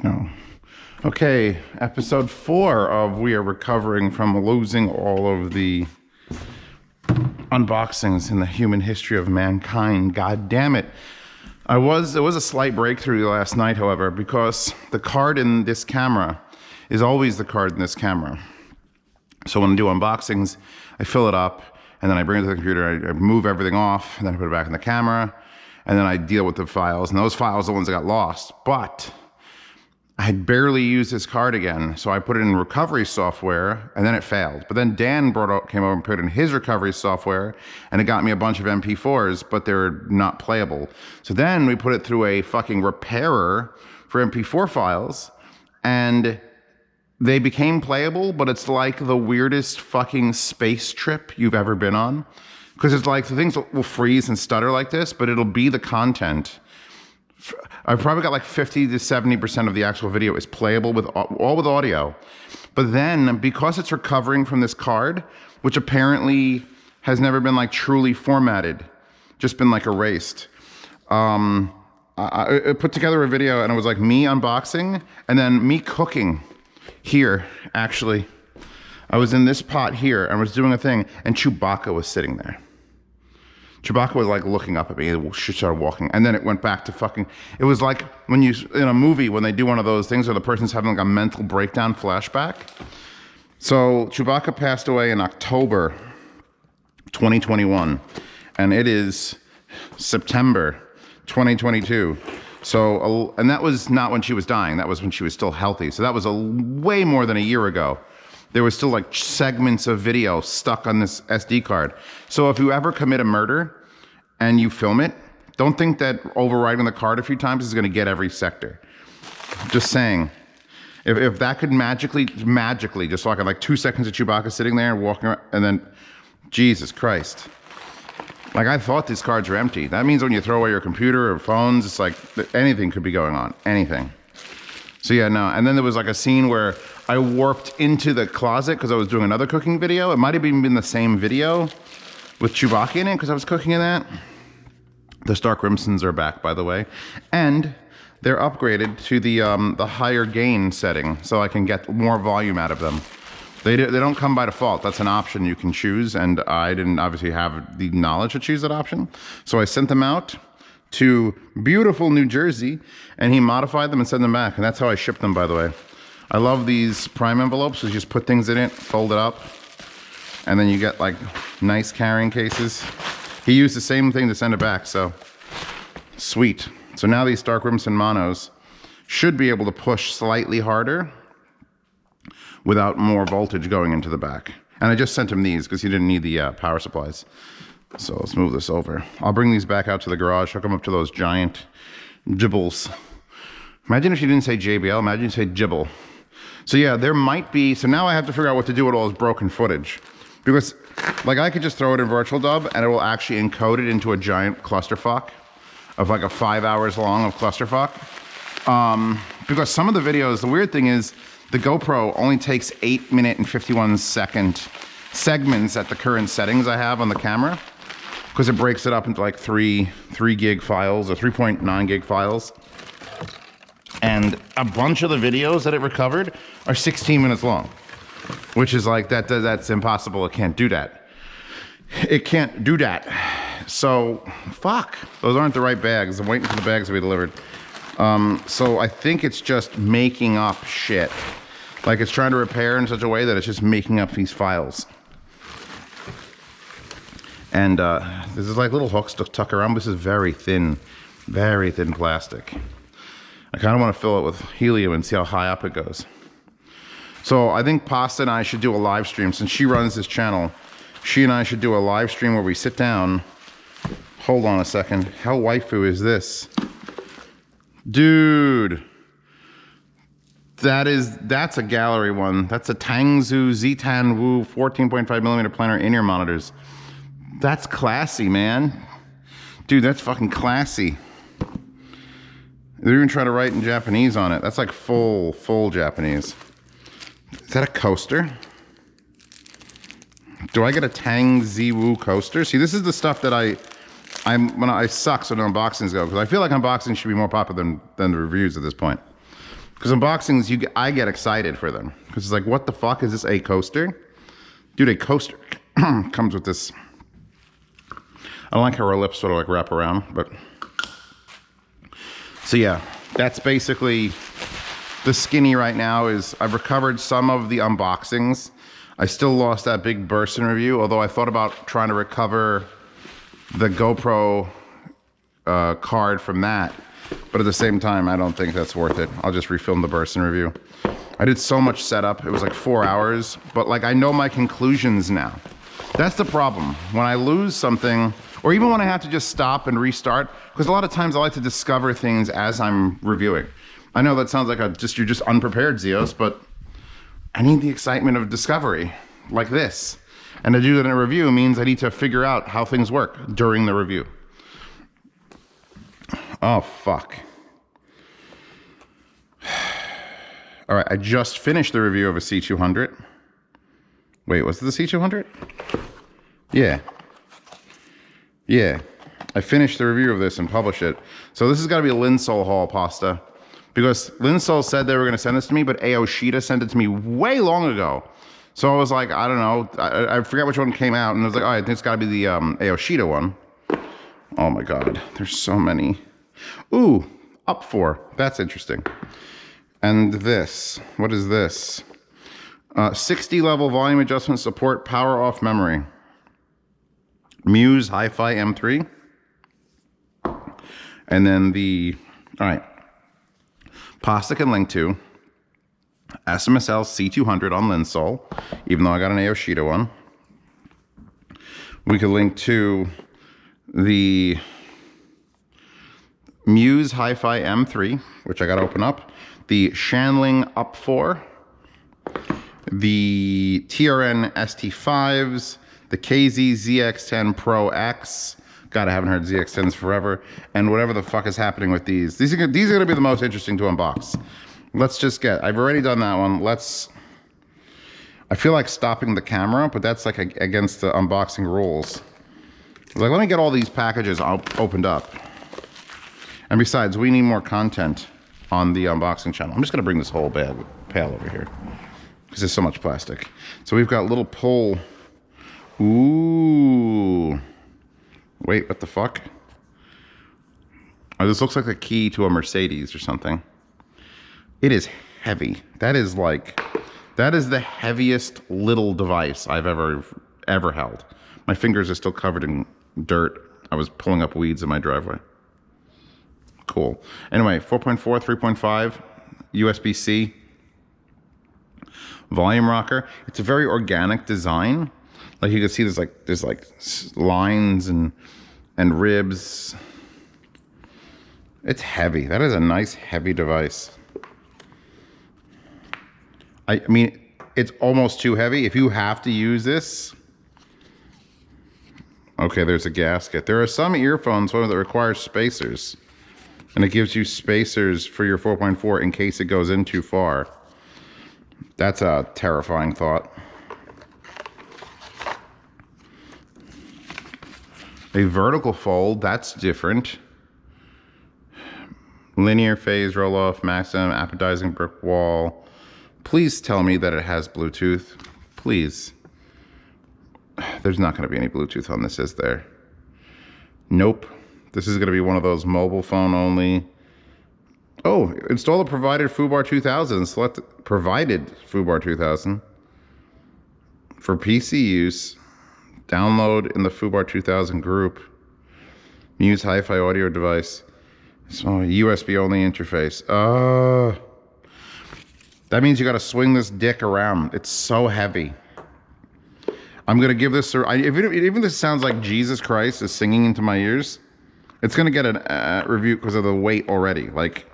No. Okay, episode 4 of we are recovering from losing all of the unboxings in the human history of mankind. God damn it. It was a slight breakthrough last night, however, because the card in this camera is always the card in this camera. So when I do unboxings, I fill it up, and then I bring it to the computer, I move everything off, and then I put it back in the camera, and then I deal with the files, and those files are the ones that got lost. But I had barely used this card again, so I put it in recovery software, and then it failed. But then Dan came over and put it in his recovery software, and it got me a bunch of MP4s, but they're not playable. So then we put it through a fucking repairer for MP4 files, and they became playable, but it's like the weirdest fucking space trip you've ever been on. Because it's like the things will freeze and stutter like this, but it'll be the content. I've probably got like 50 to 70% of the actual video is playable with all with audio. But then because it's recovering from this card, which apparently has never been like truly formatted, just been like erased. I put together a video and it was like me unboxing and then me cooking here, actually. I was in this pot here and was doing a thing and Chewbacca was sitting there. Chewbacca was like looking up at me and she started walking. And then it went back to fucking, it was like when you, in a movie, when they do one of those things where the person's having like a mental breakdown flashback. So Chewbacca passed away in October 2021 and it is September 2022. So, and that was not when she was dying, that was when she was still healthy. So that was way more than a year ago. There was still like segments of video stuck on this SD card. So if you ever commit a murder and you film it, don't think that overwriting the card a few times is gonna get every sector. Just saying. If that could magically, just like 2 seconds of Chewbacca sitting there walking around, and then, Jesus Christ. Like I thought these cards were empty. That means when you throw away your computer or phones, it's like anything could be going on, anything. So yeah, no, and then there was like a scene where I warped into the closet because I was doing another cooking video. It might have even been the same video with Chewbacca in it because I was cooking in that. The Starkrimsons are back, by the way. And they're upgraded to the higher gain setting so I can get more volume out of them. They don't come by default. That's an option you can choose, and I didn't obviously have the knowledge to choose that option. So I sent them out to beautiful New Jersey, and he modified them and sent them back, and that's how I shipped them, by the way. I love these Prime envelopes. You just put things in it, fold it up, and then you get like nice carrying cases. He used the same thing to send it back, so sweet. So now these Starkrimson monos should be able to push slightly harder without more voltage going into the back. And I just sent him these because he didn't need the power supplies. So let's move this over. I'll bring these back out to the garage, hook them up to those giant gibbles. Imagine if you didn't say JBL, imagine you say gibble. So yeah, there might be, so now I have to figure out what to do with all this broken footage. Because like I could just throw it in Virtual Dub and it will actually encode it into a giant clusterfuck of like a 5 hours long of clusterfuck. Because some of the videos, the weird thing is, the GoPro only takes 8-minute and 51-second segments at the current settings I have on the camera, because it breaks it up into like 3 gig files or 3.9 gig files. And a bunch of the videos that it recovered are 16 minutes long, which is like, that's impossible. It can't do that. It can't do that. So, fuck. Those aren't the right bags. I'm waiting for the bags to be delivered. So I think it's just making up shit. Like it's trying to repair in such a way that it's just making up these files. And this is like little hooks to tuck around. This is very thin plastic. I kind of want to fill it with helium and see how high up it goes. So I think Pasta and I should do a live stream. Since she runs this channel, she and I should do a live stream where we sit down. Hold on a second. How waifu is this? Dude. That's a gallery one. That's a Tangzu Zitan Wu 14.5mm planar in-ear monitors. That's classy, man. Dude, that's fucking classy. They're even trying to write in Japanese on it. That's like full Japanese. Is that a coaster? Do I get a Tang Ziwu coaster? See, this is the stuff that I suck when unboxings go, because I feel like unboxings should be more popular than the reviews at this point. Because unboxings, I get excited for them. Because it's like, what the fuck? Is this a coaster? Dude, a coaster comes with this. I don't like how her lips sort of like wrap around, but. So yeah, that's basically the skinny right now. Is I've recovered some of the unboxings. I still lost that big burst in review, although I thought about trying to recover the GoPro card from that. But at the same time, I don't think that's worth it. I'll just refilm the burst in review. I did so much setup. It was like 4 hours, but like I know my conclusions now. That's the problem. When I lose something, or even when I have to just stop and restart, because a lot of times I like to discover things as I'm reviewing. I know that sounds like you're just unprepared, Zeos, but I need the excitement of discovery, like this. And to do that in a review means I need to figure out how things work during the review. Oh, fuck. All right, I just finished the review of a C200. Wait, was it the C200? Yeah. Yeah. I finished the review of this and published it. So this has got to be a Linsol haul pasta. Because Linsol said they were going to send this to me, but Aoshita sent it to me way long ago. So I was like, I don't know. I forgot which one came out. And I was like, oh, I think it's got to be the Aoshita one. Oh my God. There's so many. Ooh, up 4. That's interesting. And this. What is this? 60 level volume adjustment support, power off memory. Musehifi M3. And then all right. Pasta can link to SMSL C200 on Linsol, even though I got an Aoshita one. We could link to the Musehifi M3, which I got to open up. The Shanling Up 4. The TRN ST5s. The KZ ZX10 Pro X. God, I haven't heard ZX10s forever. And whatever the fuck is happening with these. These are going to be the most interesting to unbox. Let's just I've already done that one. I feel like stopping the camera, but that's like against the unboxing rules. Like, let me get all these packages opened up. And besides, we need more content on the unboxing channel. I'm just going to bring this whole pail over here. Because there's so much plastic. So we've got little pull. Ooh. Wait, what the fuck? Oh, this looks like a key to a Mercedes or something. It is heavy. That is the heaviest little device I've ever held. My fingers are still covered in dirt. I was pulling up weeds in my driveway. Cool. Anyway, 4.4, 3.5, USB-C. Volume rocker. It's a very organic design. Like you can see there's like lines and ribs. It's heavy. That is a nice heavy device. I mean, it's almost too heavy. If you have to use this. Okay, there's a gasket. There are some earphones that require spacers. And it gives you spacers for your 4.4 in case it goes in too far. That's a terrifying thought. A vertical fold, that's different. Linear phase roll-off, maximum appetizing brick wall. Please tell me that it has Bluetooth. Please. There's not going to be any Bluetooth on this, is there? Nope. This is going to be one of those mobile phone only. Oh, install the provided FooBar 2000. Select provided FooBar 2000 for PC use. Download in the FooBar 2000 group. Use hi-fi audio device. So USB only interface. That means you got to swing this dick around. It's so heavy. I'm gonna give this. Even this sounds like Jesus Christ is singing into my ears. It's gonna get a review because of the weight already. Like,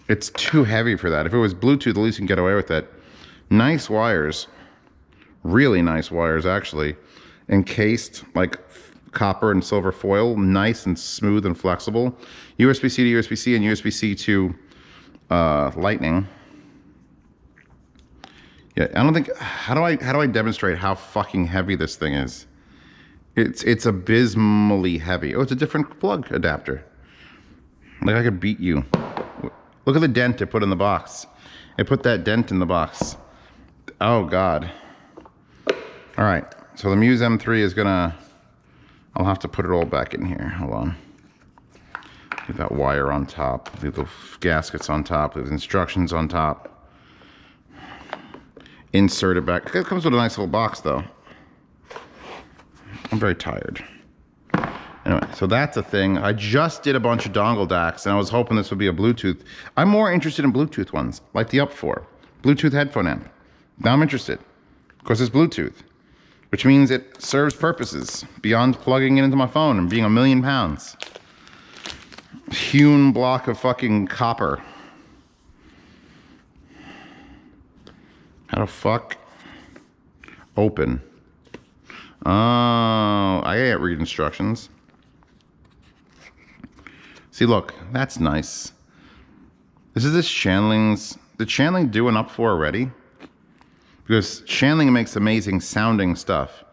it's too heavy for that. If it was Bluetooth, at least you can get away with it. Nice wires. Really nice wires, actually. Encased like copper and silver foil, nice and smooth and flexible. USB-C to USB-C and USB-C to Lightning. Yeah, I don't think. How do I demonstrate how fucking heavy this thing is? It's abysmally heavy. Oh, it's a different plug adapter. Like I could beat you. Look at the dent it put in the box. It put that dent in the box. Oh, God. All right. So the Muse M3 is gonna... I'll have to put it all back in here. Hold on. Leave that wire on top. Leave the gaskets on top. Leave the instructions on top. Insert it back. It comes with a nice little box, though. I'm very tired. Anyway, so that's a thing. I just did a bunch of dongle DACs, and I was hoping this would be a Bluetooth. I'm more interested in Bluetooth ones, like the Up 4. Bluetooth headphone amp. Now I'm interested. Of course, it's Bluetooth, which means it serves purposes beyond plugging it into my phone and being £1,000,000. Hewn block of fucking copper. How the fuck? Open. Oh, I can't read instructions. See, look, that's nice. This is Shanling's. Did Shanling do an Up 4 already? Because Shanling makes amazing sounding stuff.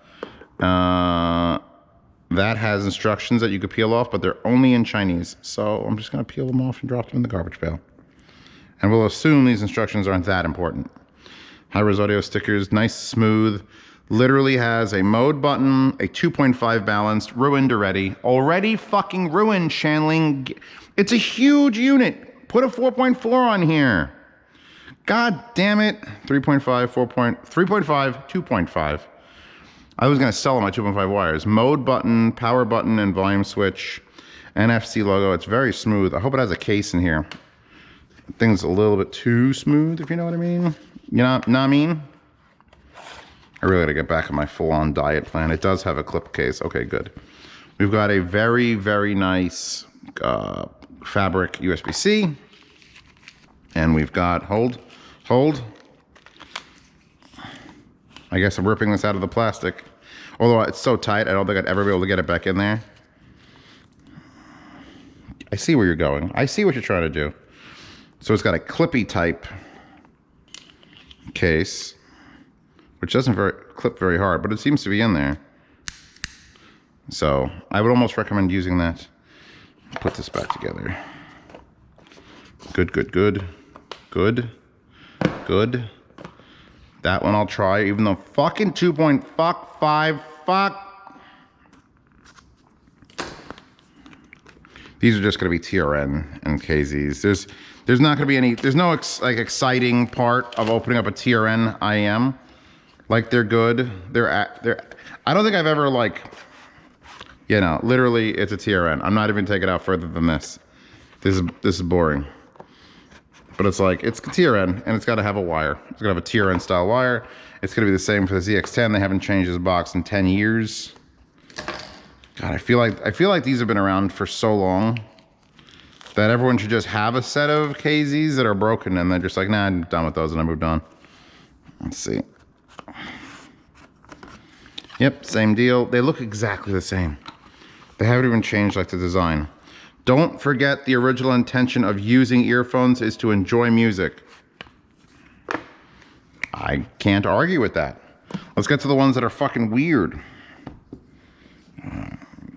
That has instructions that you could peel off, but they're only in Chinese. So I'm just going to peel them off and drop them in the garbage pail. And we'll assume these instructions aren't that important. High-res audio stickers, nice, smooth. Literally has a mode button, a 2.5 balanced, ruined already. Already fucking ruined, Shanling. It's a huge unit. Put a 4.4 on here. God damn it. 3.5, 3.5, 2.5. I was going to sell my 2.5 wires. Mode button, power button, and volume switch. NFC logo. It's very smooth. I hope it has a case in here. The thing's a little bit too smooth, if you know what I mean. You know what I mean? I really got to get back on my full-on diet plan. It does have a clip case. Okay, good. We've got a very, very nice fabric USB-C. And we've got, hold. I guess I'm ripping this out of the plastic. Although it's so tight, I don't think I'd ever be able to get it back in there. I see where you're going. I see what you're trying to do. So it's got a clippy type case, which doesn't clip very hard, but it seems to be in there. So I would almost recommend using that. Put this back together. Good. That one I'll try, even though fucking 2.5. These are just going to be TRN and KZs. There's not going to be any. There's no exciting part of opening up a TRN IM. Like they're good. I don't think I've ever literally it's a TRN. I'm not even taking it out further than this. This is boring. But it's it's a TRN, and it's got to have a wire. It's got to have a TRN style wire. It's going to be the same for the ZX10. They haven't changed this box in 10 years. God, I feel like these have been around for so long that everyone should just have a set of KZs that are broken, and they're just like, nah, I'm done with those, and I moved on. Let's see. Yep, same deal. They look exactly the same. They haven't even changed the design. Don't forget the original intention of using earphones is to enjoy music. I can't argue with that. Let's get to the ones that are fucking weird.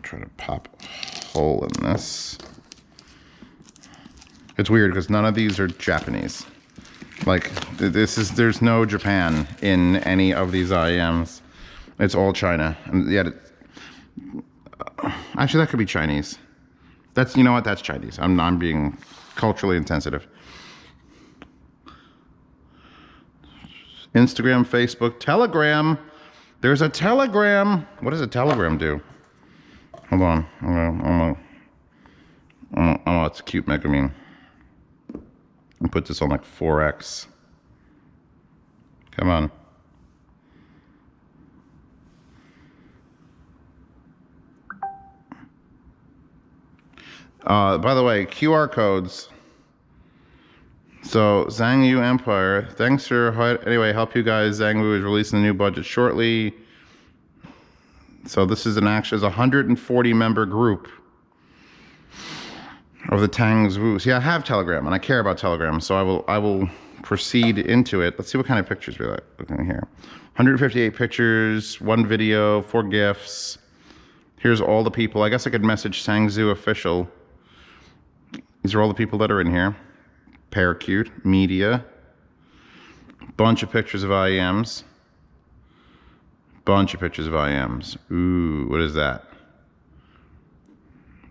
Try to pop a hole in this. It's weird because none of these are Japanese. There's no Japan in any of these IEMs. It's all China. And yet, actually, that could be Chinese. You know what? That's Chinese. I'm being culturally insensitive. Instagram, Facebook, Telegram. There's a Telegram. What does a Telegram do? Hold on. Oh, it's a cute megamine. I'll put this on 4x. Come on. By the way, QR codes. So, Zhangyu Empire. Thanks for... Anyway, help you guys. Zhangyu is releasing a new budget shortly. So, this is a 140-member group of the Tangs Wu. See, I have Telegram, and I care about Telegram, so I will proceed into it. Let's see what kind of pictures we're looking at here. 158 pictures, 1 video, 4 GIFs. Here's all the people. I guess I could message Sangzu official. These are all the people that are in here. Parakeet, media. Bunch of pictures of IEMs. Bunch of pictures of IEMs. Ooh, what is that?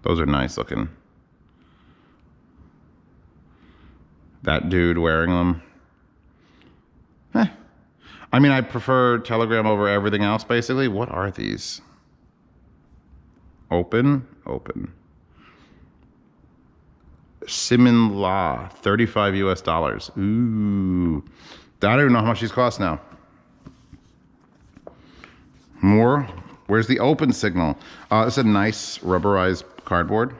Those are nice looking. That dude wearing them. I mean, I prefer Telegram over everything else, basically. What are these? Open. Simin La, 35 US dollars. Ooh. I don't even know how much these cost now. More. Where's the open signal? It's a nice rubberized cardboard.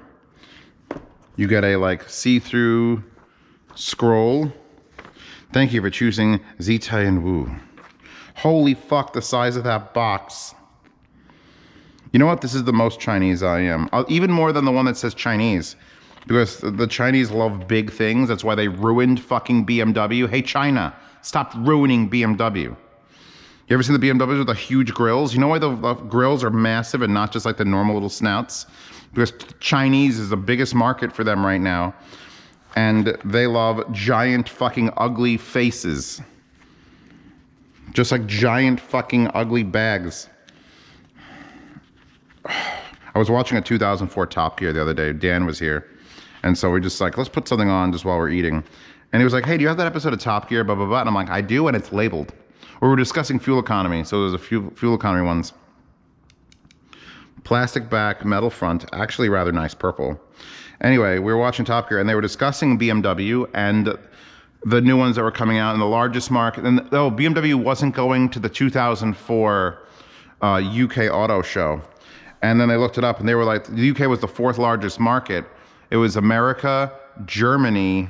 You get a like see-through scroll. Thank you for choosing Zita and Wu. Holy fuck, the size of that box. You know what? This is the most Chinese I am. Even more than the one that says Chinese. Because the Chinese love big things. That's why they ruined fucking BMW. Hey, China, stop ruining BMW. You ever seen the BMWs with the huge grills? You know why the grills are massive and not just like the normal little snouts? Because Chinese is the biggest market for them right now. And they love giant fucking ugly faces. Just like giant fucking ugly bags. I was watching a 2004 Top Gear the other day. Dan was here. And so we're just like, let's put something on just while we're eating. And he was like, hey, do you have that episode of Top Gear? Blah, blah, blah. And I'm like, I do, and it's labeled. Or we're discussing fuel economy. So there's a few fuel economy ones. Plastic back, metal front. Actually rather nice purple. Anyway, we were watching Top Gear, and they were discussing BMW and the new ones that were coming out in the largest market. And BMW wasn't going to the 2004 UK auto show. And then they looked it up, and they were like, the UK was the 4th largest market. It was America, Germany,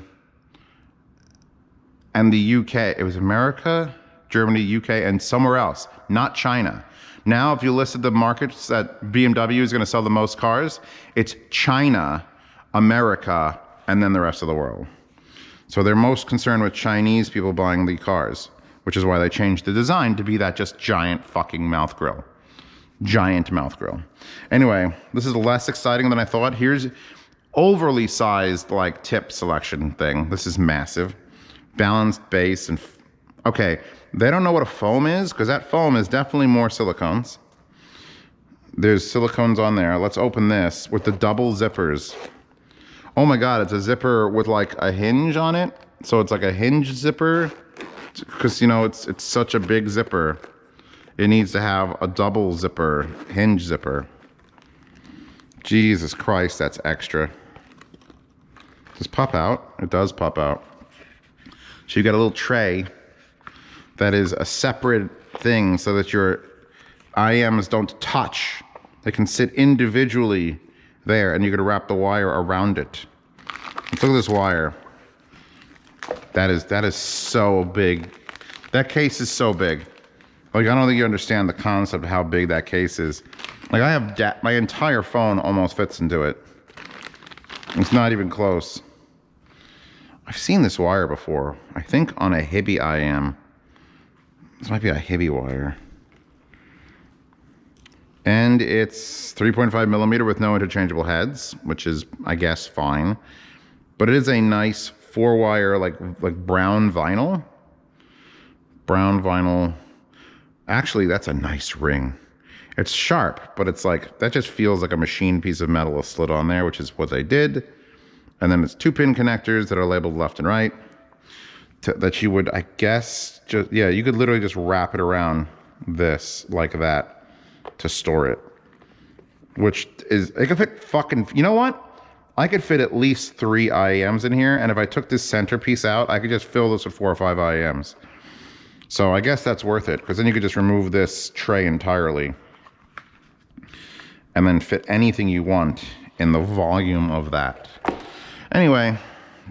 and the UK. It was America, Germany, UK, and somewhere else, not China. Now, if you listed the markets that BMW is going to sell the most cars, it's China, America, and then the rest of the world. So they're most concerned with Chinese people buying the cars, which is why they changed the design to be that just giant fucking mouth grill. Giant mouth grill. Anyway, this is less exciting than I thought. Here's overly sized like tip selection thing. This is massive. Balanced base and okay, they don't know what a foam is because that foam is definitely more silicones. There's silicones on there. Let's open this with the double zippers. Oh my god, it's a zipper with like a hinge on it. So it's like a hinge zipper because you know it's such a big zipper. It needs to have a double zipper, hinge zipper. Jesus Christ, that's extra. Does it pop out? It does pop out. So you got a little tray that is a separate thing so that your IEMs don't touch. They can sit individually there, and you could wrap the wire around it. Let's look at this wire. That is so big. That case is so big. Like, I don't think you understand the concept of how big that case is. Like, I have my entire phone almost fits into it. It's not even close. I've seen this wire before. I think on a Hibi IEM. This might be a Hibi wire. And it's 3.5 millimeter with no interchangeable heads, which is, I guess, fine. But it is a nice 4-wire, like brown vinyl. Brown vinyl. Actually, that's a nice ring. It's sharp, but it's like, that just feels like a machined piece of metal is slid on there, which is what they did. And then it's 2-pin connectors that are labeled left and right. That you would, I guess, just, yeah, you could literally just wrap it around this, like that, to store it. Which is, it could fit fucking, you know what? I could fit at least 3 IEMs in here, and if I took this centerpiece out, I could just fill this with 4 or 5 IEMs. So I guess that's worth it, because then you could just remove this tray entirely and then fit anything you want in the volume of that. Anyway,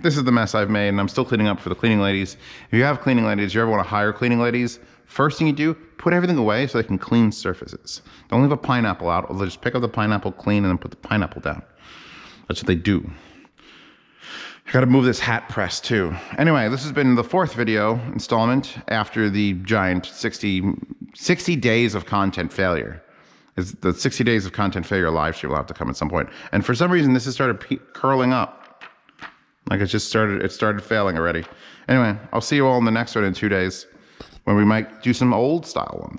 this is the mess I've made, and I'm still cleaning up for the cleaning ladies. If you have cleaning ladies, you ever want to hire cleaning ladies, first thing you do, put everything away so they can clean surfaces. Don't leave a pineapple out, or they'll just pick up the pineapple, clean, and then put the pineapple down. That's what they do. I gotta move this hat press too. Anyway, this has been the 4th video installment after the giant 60 days of content failure. The 60 days of content failure live stream will have to come at some point. And for some reason, this has started curling up. Like it started failing already. Anyway, I'll see you all in the next one in 2 days when we might do some old style ones.